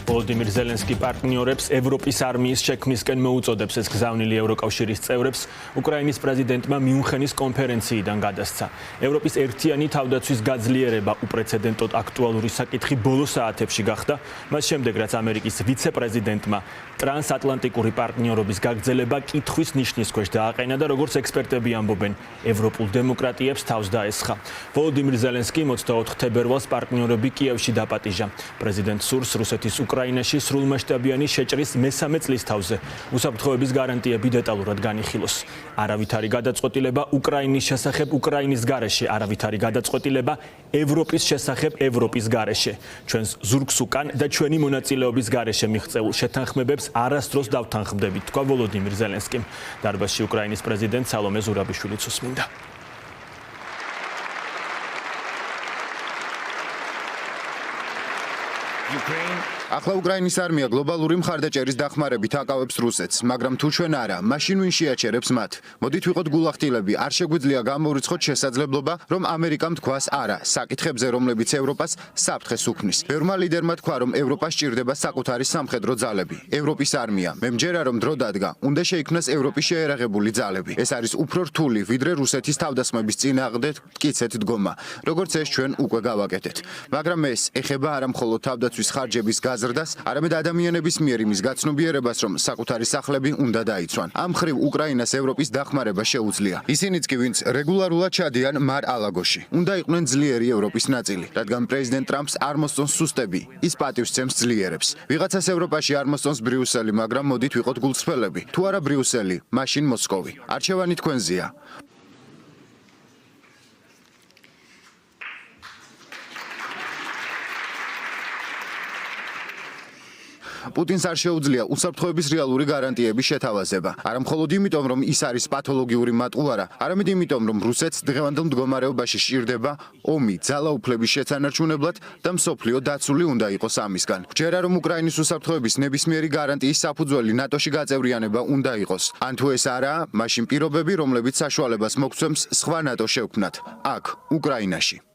ვოლოდიმირ ზელენსკი პარტნიორებს ევროპის არმიის შექმნისკენ მოუწოდებს ეს გზავნილი ევროკავშირის წევრებს უკრაინის პრეზიდენტმა მიუნხენის კონფერენციიდან გადასცა. ევროპის ერთიანი თავდაცვის გაძლიერება უპრეცედენტოდ აქტუალური საკითხი ბოლო საათებში გახდა, მას შემდეგ რაც ამერიკის ვიცე-პრეზიდენტმა ტრანსატლანტიკური პარტნიორობის გაგრძელება კითხვის ნიშნის ქვეშ დააყენა და როგორც ექსპერტები ამბობენ, ევროპულ დემოკრატიებს თავს დაესხა. ვოლოდიმირ ზელენსკი 24 თებერვალს პარტნიორები კიევში დაპატიჟა. პრეზიდენტ სურს რუსეთის უკრაინაში სრულმასშტაბიანი შეჭრის მესამე წლისთავზე უსაფრთხოების გარანტიები დეტალურად განიხილოს. არავითარი გადაწყვეტილება უკრაინის შესახებ უკრაინის გარეშე, არავითარი გადაწყვეტილება ევროპის შესახებ ევროპის გარეშე. ჩვენს ზურგს უკან და ჩვენი მონაწილეობის გარეშე მიღწეულ შეთანხმებებს არასდროს დავთანხმდებით, თქვა ვოლოდიმირ ზელენსკიმ. დარბაზში უკრაინის პრეზიდენტ სალომე ზურაბიშვილიც უსმინდა. ახლა უკრაინის არმია გლობალური მხარდაჭერის დახმარებით აკავებს რუსეთს, მაგრამ თუ ჩვენ არა, მაშინ ვინ შეაჩერებს მათ? მოდით ვიყოთ გულახდილები, არ შეგვიძლია გამორიცხოთ შესაძლებლობა, რომ ამერიკამ თქვას არა საკითხებზე, რომლებიც ევროპას საფრთხეს უქმნის. ბევრმა ლიდერმა თქვა, რომ ევროპას სჭირდება საკუთარი სამხედრო ძალები, ევროპის არმია. მე მჯერა, რომ დრო დადგა, უნდა შეიქმნას ევროპის შეერაღებული ძალები. ეს არის უფრო რთული, ვიდრე რუსეთის თავდასხმების წინააღმდეგ მტკიცეთ დგომა, როგორც ეს ჩვენ უკვე გავაკეთეთ. მაგრამ ეს ეხება არა მხოლოდ თავდაცვის ხარჯების გაზრდას, არამედ ადამიანების მიერ იმის გაცნობიერებას, რომ საკუთარი სახლები უნდა დაიცვან. ამ მხრივ უკრაინას ევროპის დახმარება შეუძლია. ისინიც კი, ვინც რეგულარულად ჩადიან მარ-ალაგოში, უნდა იყვნენ ძლიერი ევროპის ნაწილი, რადგან პრეზიდენტ ტრამპს არ მოსწონს სუსტები, ის პატივს ცემს ძლიერებს. ვიღაცას ევროპაში არ მოსწონს ბრიუსელი, მაგრამ მოდით ვიყოთ გულწრფელები. თუ არა ბრიუსელი, მაშინ მოსკოვი. არჩევანი თქვენზეა. პუტინს არ შეუძლია უსაფრთხოების რეალური გარანტიების შეთავაზება. არა მხოლოდ იმიტომ, რომ ის არის პათოლოგიური მატყუარა, არამედ იმიტომ, რომ რუსეთს დღევანდელ მდგომარეობაში სჭირდება ომი ძალაუფლების შეცანარჩუნებლად და მსოფლიო დაცული უნდა იყოს ამისგან. ვჯერა, რომ უკრაინის უსაფრთხოების ნებისმიერი გარანტიის საფუძველი ნატოში გაწევრიანება უნდა იყოს. ან თუ ეს არაა, მაშინ პირობები, რომლებიც საშუალებას მოგცემს სხვა ნატო შექმნათ, აქ, უკრაინაში.